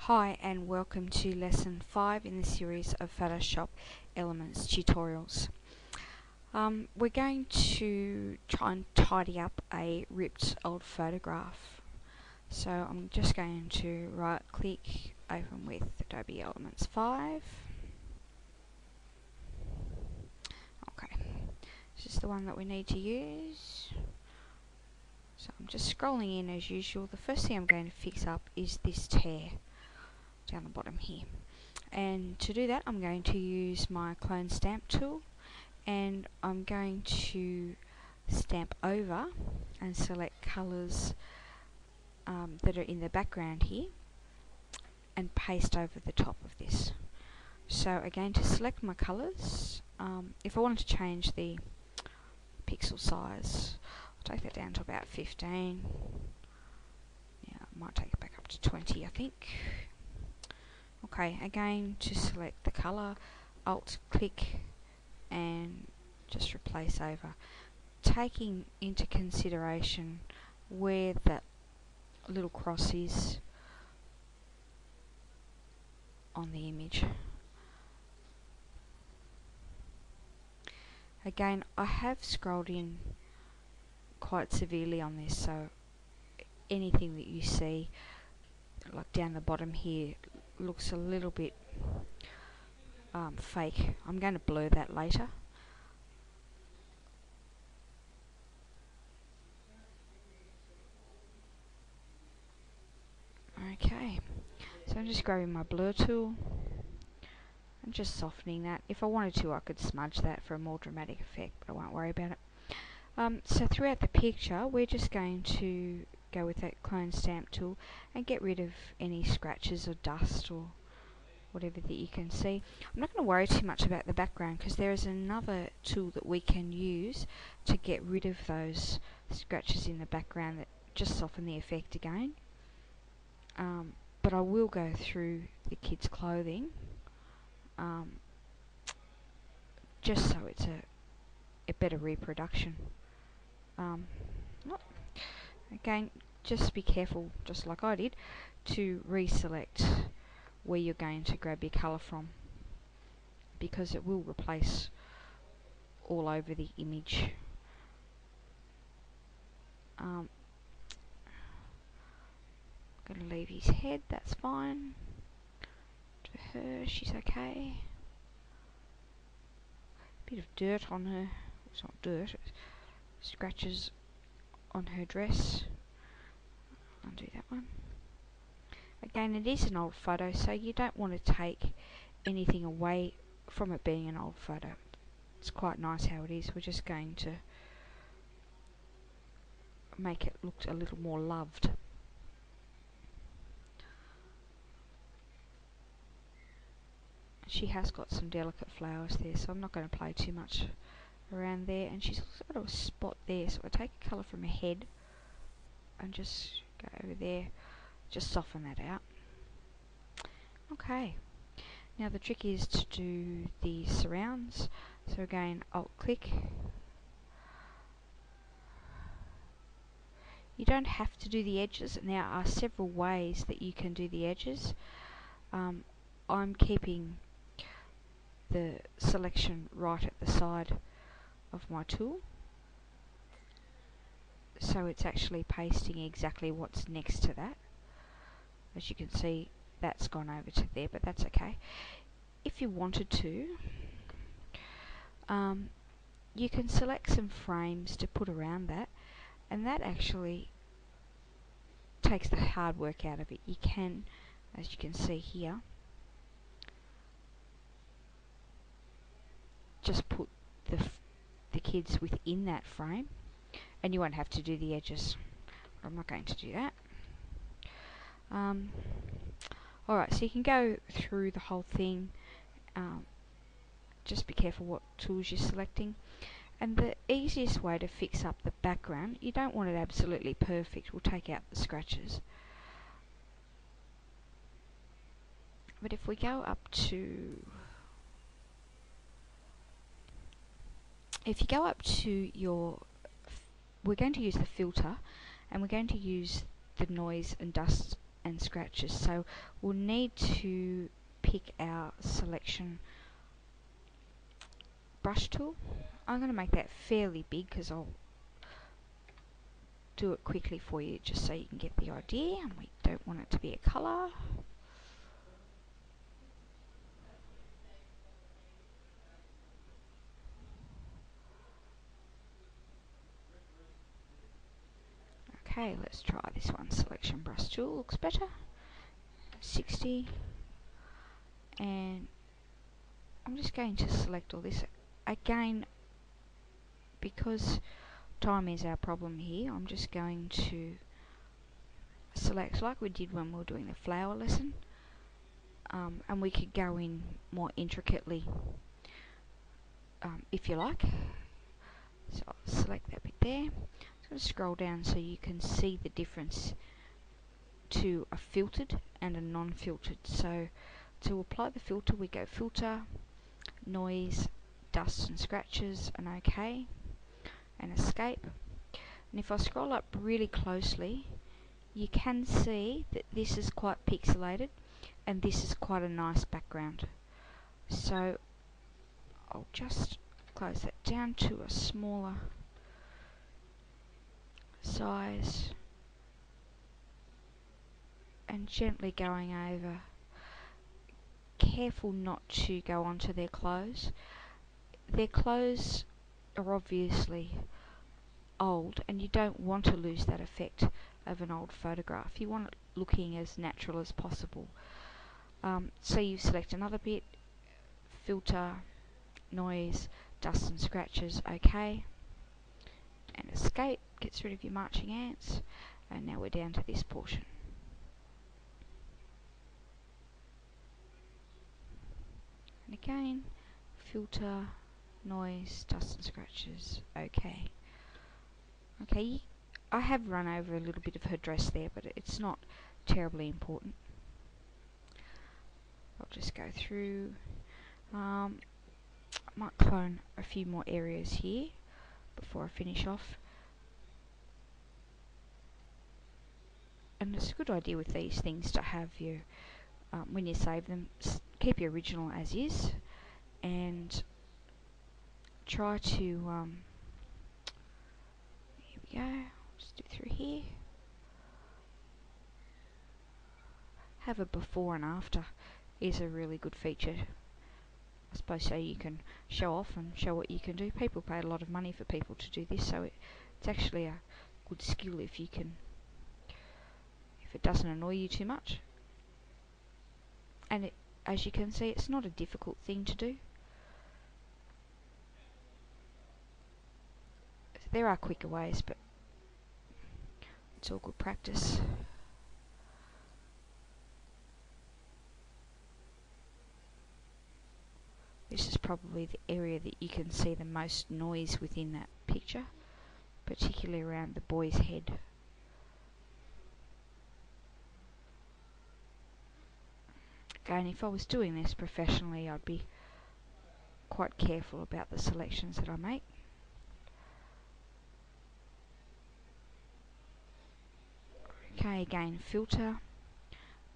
Hi and welcome to lesson 5 in the series of Photoshop Elements tutorials. We're going to try and tidy up a ripped old photograph. So I'm just going to right click, open with Adobe Elements 5. Okay, this is the one that we need to use. So I'm just scrolling in as usual. The first thing I'm going to fix up is this tear down the bottom here, and to do that I'm going to use my clone stamp tool, and I'm going to stamp over and select colours that are in the background here and paste over the top of this. So again, to select my colours, if I wanted to change the pixel size, I'll take that down to about 15. Yeah, I might take it back up to 20, I think. Okay, again, to select the colour, Alt click and just replace over, taking into consideration where that little cross is on the image. Again, I have scrolled in quite severely on this, so anything that you see like down the bottom here looks a little bit fake. I'm going to blur that later. Okay, so I'm just grabbing my blur tool and just softening that. If I wanted to, I could smudge that for a more dramatic effect, but I won't worry about it. So throughout the picture, we're just going to go with that clone stamp tool and get rid of any scratches or dust or whatever that you can see. I'm not going to worry too much about the background because there is another tool that we can use to get rid of those scratches in the background that just soften the effect again. But I will go through the kids' clothing just so it's a better reproduction. Again, just be careful, just like I did, to reselect where you're going to grab your colour from, because it will replace all over the image. I'm going to leave his head, that's fine. To her, she's okay. Bit of dirt on her, it's not dirt, it's scratches on her dress. Undo that one. Again, it is an old photo, so you don't want to take anything away from it being an old photo. It's quite nice how it is. We're just going to make it look a little more loved. She has got some delicate flowers there, so I'm not going to play too much around there. And she's also got a spot there, so I take a colour from her head and just go over there, just soften that out. Okay, now the trick is to do the surrounds. So again, Alt click. You don't have to do the edges, and there are several ways that you can do the edges. I'm keeping the selection right at the side of my tool, so it's actually pasting exactly what's next to that. As you can see, that's gone over to there, but that's okay. If you wanted to, you can select some frames to put around that, and that actually takes the hard work out of it. You can, as you can see here, just put the kids within that frame, and you won't have to do the edges. But I'm not going to do that. Alright, so you can go through the whole thing. Just be careful what tools you're selecting. And the easiest way to fix up the background, you don't want it absolutely perfect, we'll take out the scratches. But if we go up to, your, we're going to use the filter, and we're going to use the noise and dust and scratches. So we'll need to pick our selection brush tool. I'm going to make that fairly big because I'll do it quickly for you just so you can get the idea, and we don't want it to be a colour. Okay, let's try this one. Selection brush tool looks better. 60, and I'm just going to select all this. Again, because time is our problem here, I'm just going to select like we did when we were doing the flower lesson, and we could go in more intricately if you like. So I'll select that bit there. I'm going to scroll down so you can see the difference to a filtered and a non-filtered. So to apply the filter, we go filter, noise, dust and scratches, and OK, and escape. And if I scroll up really closely, you can see that this is quite pixelated and this is quite a nice background. So I'll just close that down to a smaller size and gently going over. Careful not to go onto their clothes. Their clothes are obviously old and you don't want to lose that effect of an old photograph. You want it looking as natural as possible. So you select another bit, filter, noise, dust and scratches, OK, and escape, gets rid of your marching ants, and now we're down to this portion. And again, filter, noise, dust and scratches, OK. Okay, I have run over a little bit of her dress there, but it's not terribly important. I'll just go through. I might clone a few more areas here before I finish off. And it's a good idea with these things to have your, when you save them, keep your original as is, and try to, here we go, just do through here. Have a before and after is a really good feature. I suppose so you can show off and show what you can do. People pay a lot of money for people to do this, so it's actually a good skill if you can, if it doesn't annoy you too much. And as you can see, it's not a difficult thing to do. There are quicker ways, but it's all good practice. This is probably the area that you can see the most noise within that picture, particularly around the boy's head. Again, if I was doing this professionally, I'd be quite careful about the selections that I make. Okay, again, filter,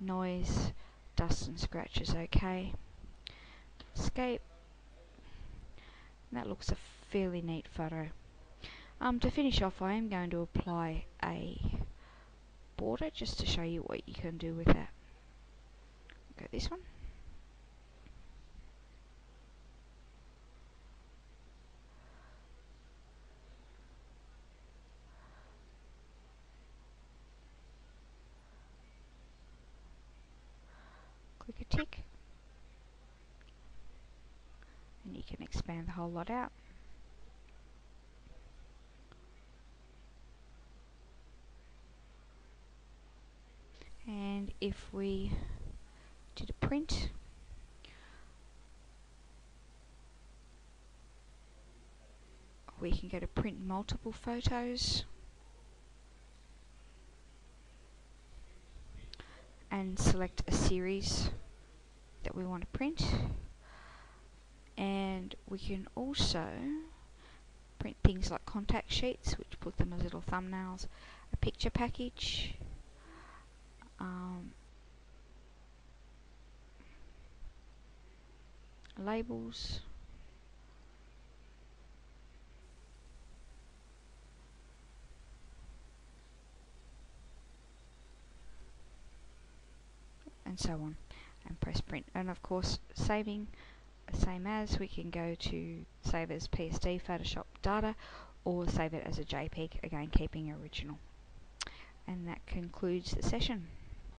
noise, dust and scratches, OK. Escape. And that looks a fairly neat photo. To finish off, I am going to apply a border just to show you what you can do with that. Go this one. Click a tick. And you can expand the whole lot out. And if we did a print, we can go to print multiple photos and select a series that we want to print. And we can also print things like contact sheets, which put them as little thumbnails, a picture package, labels, and so on, and press print. And of course, saving, same as, we can go to save as PSD Photoshop data, or save it as a JPEG, again keeping original. And that concludes the session.